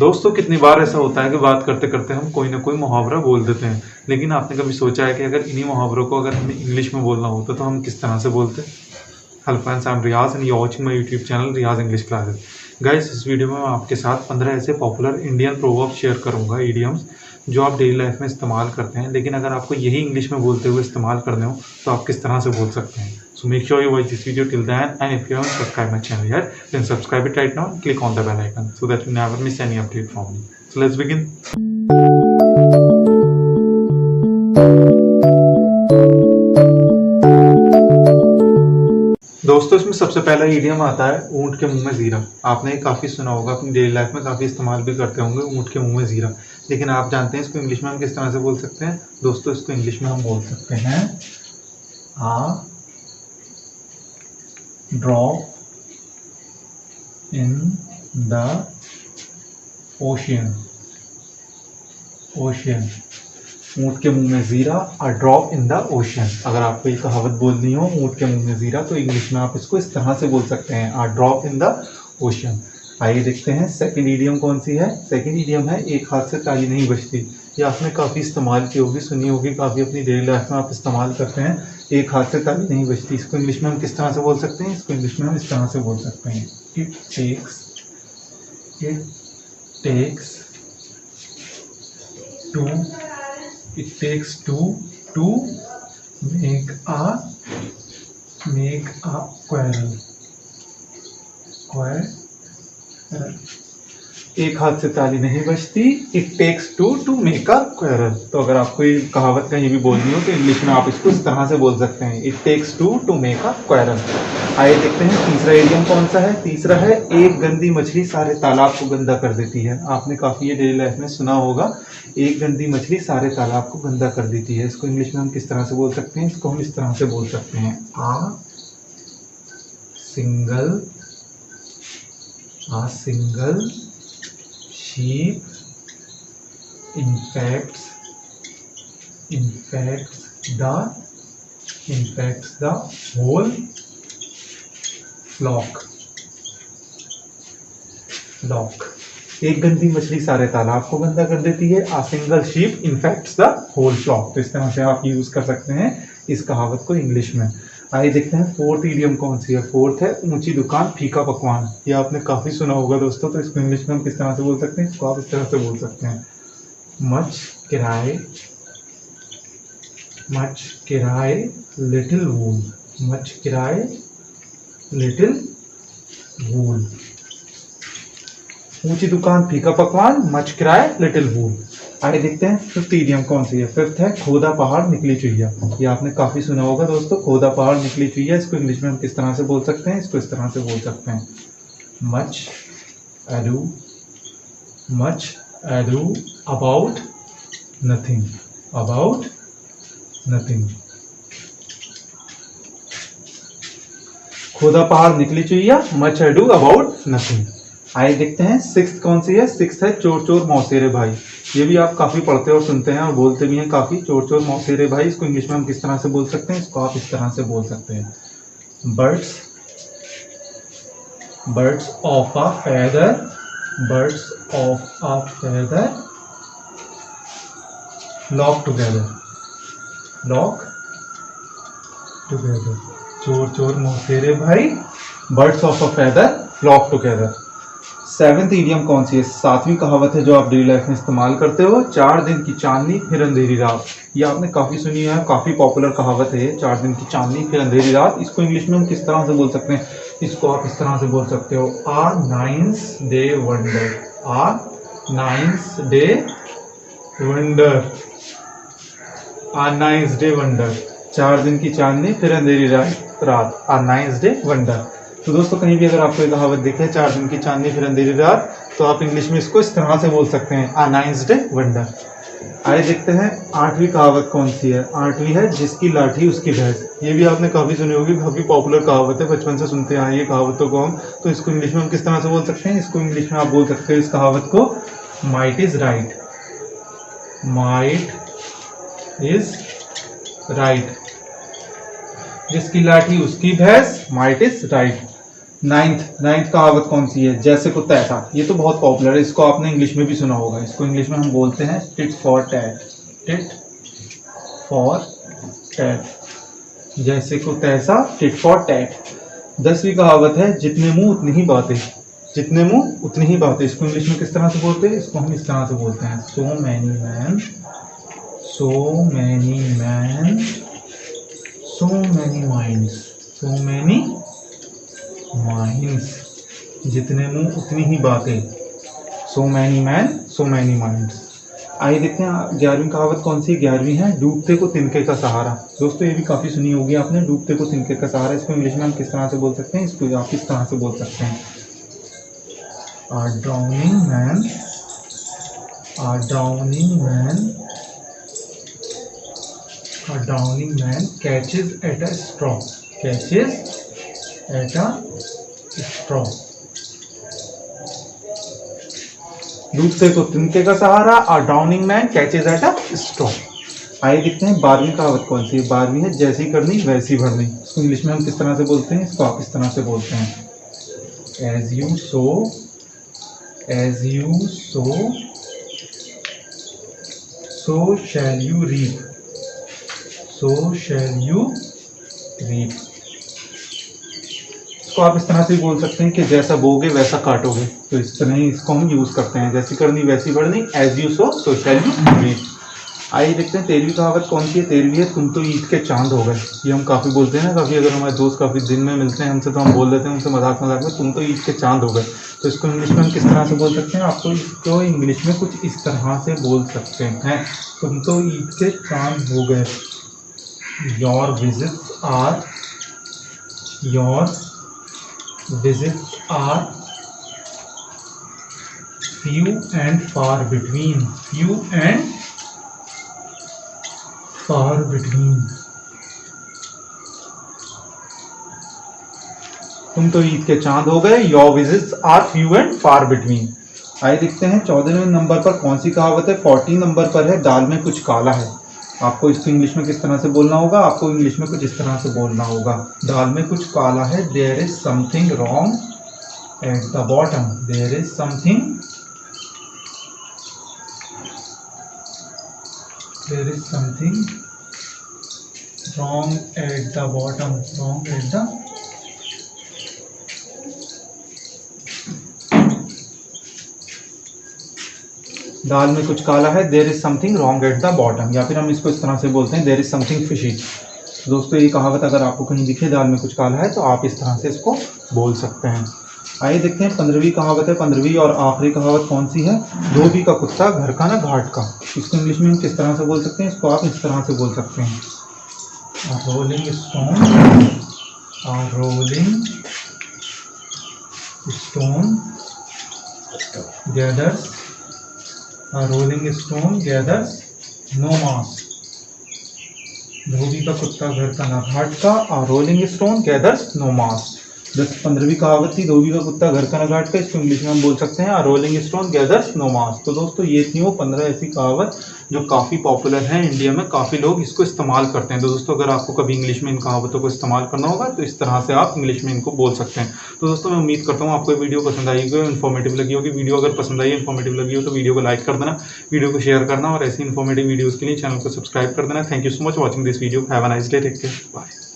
दोस्तों कितनी बार ऐसा होता है कि बात करते करते हम कोई ना कोई मुहावरा बोल देते हैं, लेकिन आपने कभी सोचा है कि अगर इन्हीं मुहावरों को अगर हमें इंग्लिश में बोलना होता तो हम किस तरह से बोलते? Hello friends, I am Riyaz and you are watching my YouTube channel Riyaz English classes. Guys, इस वीडियो में मैं आपके साथ 15 ऐसे पॉपुलर इंडियन प्रोवर्ब शेयर करूंगा, इडियम्स जो आप डेली लाइफ में इस्तेमाल करते हैं, लेकिन अगर आपको यही इंग्लिश में बोलते हुए इस्तेमाल करने हो तो आप किस तरह से बोल सकते हैं। So make sure you watch this video till the end, and if you haven't subscribed my channel yet, then subscribe it right now and click on the bell icon so that you never miss any update from me. So let's begin. दोस्तों, इसमें सबसे पहला idiom आता है ऊंट के मुंह में जीरा। आपने काफी सुना होगा, अपनी डेली लाइफ में काफी इस्तेमाल भी करते होंगे ऊंट के मुंह में जीरा। लेकिन आप जानते हैं इसको इंग्लिश में हम किस तरह से बोल सकते हैं? दोस्तों, इसको इंग्लिश में हम बोल सकते हैं drop in the ocean। ऊंट के मुंह में जीरा, a drop in the ocean। अगर आपको ये कहावत बोलनी हो ऊंट के मुंह में जीरा, तो इंग्लिश में आप इसको इस तरह से बोल सकते हैं, a drop in the ocean। आइए देखते हैं सेकंड इडियम कौन सी है। सेकंड इडियम है एक हाथ से ताली नहीं बजती। ये आपने काफ़ी इस्तेमाल की होगी, सुनी होगी, काफ़ी अपनी डेली लाइफ में आप इस्तेमाल करते हैं। एक हाथ से ताली नहीं बजती, इसको इंग्लिश में हम किस तरह से बोल सकते हैं? इसको इंग्लिश में हम इस तरह से बोल सकते हैं, it takes to make a quarrel. एक हाथ से ताली नहीं बजती, it takes to make a quarrel. तो अगर आपको ये कहावत कहीं भी बोलनी हो तो इंग्लिश में आप इसको इस तरह से बोल सकते हैं, it takes to make a quarrel. आइए देखते हैं तीसरा इडियम कौन सा है। तीसरा है एक गंदी मछली सारे तालाब को गंदा कर देती है। आपने काफी ये डेली लाइफ में सुना होगा, एक गंदी मछली सारे तालाब को गंदा कर देती है। इसको इंग्लिश में हम किस तरह से बोल सकते हैं? इसको हम इस तरह से बोल सकते हैं, A single sheep infects the whole flock। एक गंदी मछली सारे तालाब को गंदा कर देती है, A single sheep infects the whole flock। तो इस तरह से आप यूज कर सकते हैं इस कहावत को इंग्लिश में। आइए देखते हैं फोर्थ इडियम कौन सी है। फोर्थ है ऊंची दुकान फीका पकवान। ये आपने काफी सुना होगा दोस्तों, तो इसको इंग्लिश में हम किस तरह से बोल सकते हैं? इसको आप इस तरह से बोल सकते हैं, मच किराए लिटिल वूल। ऊंची दुकान फीका पकवान, मच किराए लिटिल वूल। आगे देखते हैं फिफ्थ इडियम कौन सी है। फिफ्थ है खोदा पहाड़ निकली चुईया। ये आपने काफी सुना होगा दोस्तों, खोदा पहाड़ निकली चुईया। इसको इंग्लिश में हम किस तरह से बोल सकते हैं? इसको इस तरह से बोल सकते हैं, मच अडू अबाउट नथिंग। खोदा पहाड़ निकली Chuiya, much ado about nothing. आइए देखते हैं सिक्स्थ कौन सी है। सिक्स्थ है चोर मौसेरे भाई। ये भी आप काफी पढ़ते और सुनते हैं और बोलते भी हैं काफी, चोर मौसेरे भाई। इसको इंग्लिश में हम किस तरह से बोल सकते हैं? इसको आप इस तरह से बोल सकते हैं, birds of a feather flock together। चोर मौसेरे भाई, birds of a feather flock together। Seventh idiom कौन सी है? सातवीं कहावत है जो आप डेली लाइफ में इस्तेमाल करते हो, 4 दिन की चांदनी फिर अंधेरी रात। ये आपने काफी सुनी है, काफी पॉपुलर कहावत है, 4 दिन की चांदनी फिर अंधेरी रात। इसको इंग्लिश में हम किस तरह से बोल सकते हैं? इसको आप इस तरह से बोल सकते हो, A nice day wonder। 4 दिन की चांदनी फिर अंधेरी रात, A nice day wonder। तो दोस्तों, कहीं भी अगर आपको ये कहावत दिखे, 4 दिन की चांदनी फिर अंधेरी रात, तो आप इंग्लिश में इसको इस तरह से बोल सकते हैं, A nice day wonder। आइए देखते हैं आठवीं कहावत कौन सी है। आठवीं है जिसकी लाठी उसकी भैंस। ये भी आपने काफी सुनी होगी, काफी पॉपुलर कहावत है, बचपन से सुनते आए ये कहावतों को हम। तो इसको इंग्लिश में हम किस तरह से बोल सकते हैं? इसको इंग्लिश में आप बोल सकते हैं इस कहावत को, माइट इज राइट। जिसकी लाठी उसकी भैंस, माइट इज राइट। नाइन्थ कहावत कौन सी है? जैसे को तैसा। ये तो बहुत पॉपुलर है, इसको आपने इंग्लिश में भी सुना होगा। इसको इंग्लिश में हम बोलते हैं tit for tat. Tit for tat, जैसे को तैसा, टिट फॉर टैट। 10वीं कहावत है जितने मुंह उतनी ही बातें। जितने मुंह उतनी ही बातें, इसको इंग्लिश में किस तरह से बोलते हैं? इसको हम इस तरह से बोलते हैं, so many man, so many man, so many minds, so many minds. जितने मुंह उतनी ही बातें, so many man, so many minds. आइए देखते हैं 11वीं कहावत कौन सी? 11वीं है डूबते को तिनके का सहारा। दोस्तों ये भी काफ़ी सुनी होगी आपने, डूबते को तिनके का सहारा। इसको इंग्लिश में हम किस तरह से बोल सकते हैं? इसको आप किस तरह से बोल सकते हैं? A drowning man, a drowning man, a drowning man catches at a straw, catches at a straw। डूबते को तिनके का सहारा, a drowning man catches at a straw। आइए देखते हैं 12वीं कहावत कौन सी है? 12वीं है जैसी करनी वैसी भरनी। इसको इंग्लिश में हम किस तरह से बोलते हैं? इसको आप इस तरह से बोलते हैं, as you sow, as you sow, so shall you reap, so shall you reap। इसको आप इस तरह से बोल सकते हैं कि जैसा बोगे वैसा काटोगे। तो इस तरह ही इसको हम यूज करते हैं, जैसी करनी वैसी बढ़नी, as you sow, so shall you reap। आइए देखते हैं 13वीं कहावत कौन सी है? 13वीं है तुम तो ईद के चांद हो गए। ये हम काफ़ी बोलते हैं ना, काफ़ी अगर हमारे दोस्त काफ़ी दिन में मिलते हैं हमसे तो हम बोल देते हैं उनसे मजाक मजाक में, तुम तो ईद के चांद हो गए। तो इसको इंग्लिश में हम किस तरह से बोल सकते हैं? आपको इसको इंग्लिश में कुछ इस तरह से बोल सकते हैं, तुम तो ईद के चांद हो गए। Your visits are, your visits are few and far between, few and far between। तुम तो ईद के चांद हो गए, your visits are few and far between. आइए देखते हैं 14वें नंबर पर कौन सी कहावत है? 14 नंबर पर है दाल में कुछ काला है। आपको इसको इंग्लिश में किस तरह से बोलना होगा? आपको इंग्लिश में कुछ इस तरह से बोलना होगा, दाल में कुछ काला है, there is something wrong at the bottom, there is something, there is something wrong at the bottom, wrong at the दाल में कुछ काला है, there is something wrong at the bottom। या फिर हम इसको इस तरह से बोलते हैं, there is something fishy। दोस्तों ये कहावत अगर आपको कहीं दिखे दाल में कुछ काला है तो आप इस तरह से इसको बोल सकते हैं। आइए देखते हैं 15वीं कहावत है। 15वीं और आखिरी कहावत कौन सी है? धोबी का कुत्ता घर का ना घाट का। इसको इंग्लिश में हम किस तरह से बोल सकते हैं? इसको आप इस तरह से बोल सकते हैं, rolling stone, rolling stone gathers, rolling stone gathers no moss. धोबी का कुत्ता घर का ना घाट का, rolling stone gathers no moss. 15वीं कहावत थी धोबी का कुत्ता घर का ना घाट का। इसको इंग्लिश में हम बोल सकते हैं रोलिंग स्टोन गैदर्स नो मास। तो दोस्तों ये थी वो 15 ऐसी कहावत जो काफ़ी पॉपुलर है इंडिया में, काफ़ी लोग इसको इस्तेमाल करते हैं। तो दोस्तों अगर आपको कभी इंग्लिश में इन कहावतों को इस्तेमाल करना होगा तो इस तरह से आप इंग्लिश में इनको बोल सकते हैं। तो दोस्तों मैं उम्मीद करता हूँ आपको वीडियो पसंद आई होगी, इन्फॉर्मेटिव लगी होगी। वीडियो अगर पसंद आई, इन्फॉर्मेटिव लगी हो तो वीडियो को लाइक कर देना, वीडियो को शेयर करना और ऐसी इन्फॉर्मेटिव वीडियोज़ के लिए चैनल को सब्सक्राइब कर देना। Thank you so much watching this video. Have a nice day, take care, bye.